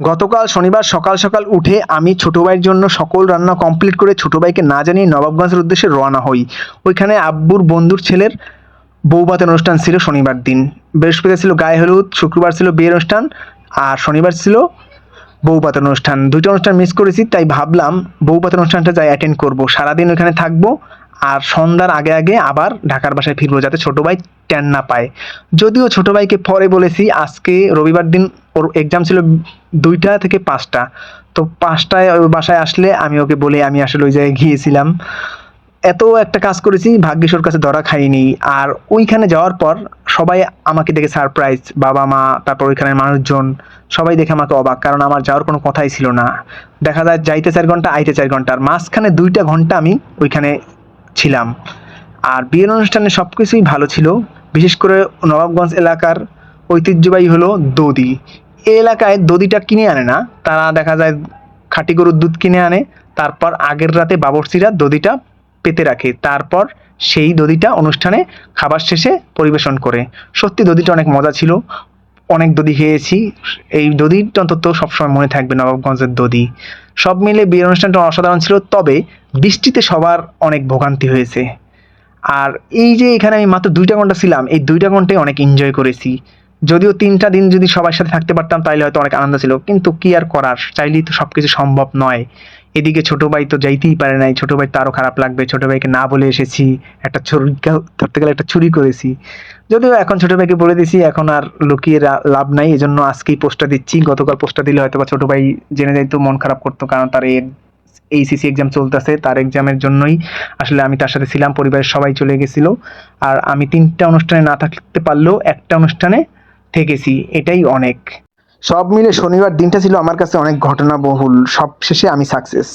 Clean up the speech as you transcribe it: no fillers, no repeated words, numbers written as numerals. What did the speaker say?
গতকাল শনিবার সকাল সকাল উঠে আমি ছোট ভাইয়ের জন্য সকল রান্না কমপ্লিট করে ছোট ভাইকে না জানিয়ে নবাবগঞ্জের উদ্দেশ্যে রওনা হই। ওইখানে আব্বুর বন্ধুর ছেলের বউভাতের অনুষ্ঠান ছিল শনিবার দিন। বৃহস্পতিবার ছিল গায়ে হলুদ, শুক্রবার ছিল বিয়ের অনুষ্ঠান, আর শনিবার ছিল বউভাতের অনুষ্ঠান। দুইটা অনুষ্ঠান মিস করেছি, তাই ভাবলাম বউভাতের অনুষ্ঠানটা যাই অ্যাটেন্ড করব, সারাদিন ওখানে থাকবো আর সন্ধ্যার আগে আগে আবার ঢাকার বাসায় ফিরবো, যাতে ছোট ভাই ট্যান না পায়। যদিও ছোট ভাইকে পরে বলেছি আজকে রবিবার দিন ওর এক্সাম ছিল 2টা থেকে 5টা, তো 5টায় ওর বাসায় আসলে আমি ওকে বলে আমি আসলে ওই জায়গায় গিয়েছিলাম। এত একটা কাজ করেছি, ভাগ্যিস ওর কাছে ধরা খাইনি। আর ওইখানে যাওয়ার পর সবাই আমাকে দেখে সারপ্রাইজ, বাবা মা, তারপর ওইখানের মানুষজন সবাই দেখে আমাকে অবাক, কারণ আমার যাওয়ার কোনো কথাই ছিল না। দেখা যায় যাইতে 4 ঘন্টা, আইতে 4 ঘন্টা, আর মাঝখানে 2টা ঘন্টা আমি ওইখানে ছিলাম। আর বিয়ের অনুষ্ঠানে সব কিছুই ভালো ছিল। বিশেষ করে নবাবগঞ্জ এলাকার ঐতিহ্যবাহী হলো দধি। এই এলাকায় দধিটা কিনে আনে না, তারা দেখা যায় খাঁটি গরুর দুধ কিনে আনে, তারপর আগের রাতে বাবরচিরা দধিটা পেতে রাখে, তারপর সেই দধিটা অনুষ্ঠানে খাবার শেষে পরিবেশন করে। সত্যি দধিটা অনেক মজা ছিল, অনেক দধি খেয়েছি। এই দধিটা অন্তত সবসময় মনে থাকবে, নবাবগঞ্জের দধি। সব মিলে বিয়ের অনুষ্ঠানটা অসাধারণ ছিল, তবে বৃষ্টিতে সবার অনেক ভোগান্তি হয়েছে। আর এই যে এখানে আমি মাত্র 2টা ঘন্টা ছিলাম, এই 2টা ঘন্টায় অনেক এনজয় করেছি। যদিও 3টা দিন যদি সবার সাথে থাকতে পারতাম তাহলে হয়তো অনেক আনন্দ ছিল, কিন্তু কি আর করার, চাইলেই তো সবকিছু সম্ভব নয়। এদিকে ছোট ভাই তো যাইতেই পারে নাই, ছোট ভাই তো আরো খারাপ লাগবে, ছোট ভাইকে না বলে এসেছি, একটা ছুরি ধরতে গেলে একটা চুরি করেছি। যদিও এখন ছোট ভাইকে বলে দিছি, এখন আর লুকিয়ে লাভ নাই, এজন্য আজকেই পোস্টটা দিচ্ছি। গতকাল পোস্টটা দিলে হয়তো বা ছোট ভাই জেনে যাইতো, মন খারাপ করতো, কারণ তার এইচএসসি এক্সাম চলতেছে, তার এক্সামের জন্যই আসলে আমি তার সাথে ছিলাম, পরিবারের সবাই চলে গেছিল। আর আমি 3টা অনুষ্ঠানে না থাকতে পারলেও একটা অনুষ্ঠানে থেকেছি, এটাই অনেক। সব মিলে শনিবার দিনটা ছিল আমার কাছে অনেক ঘটনাবহুল, সব শেষে আমি সাকসেস।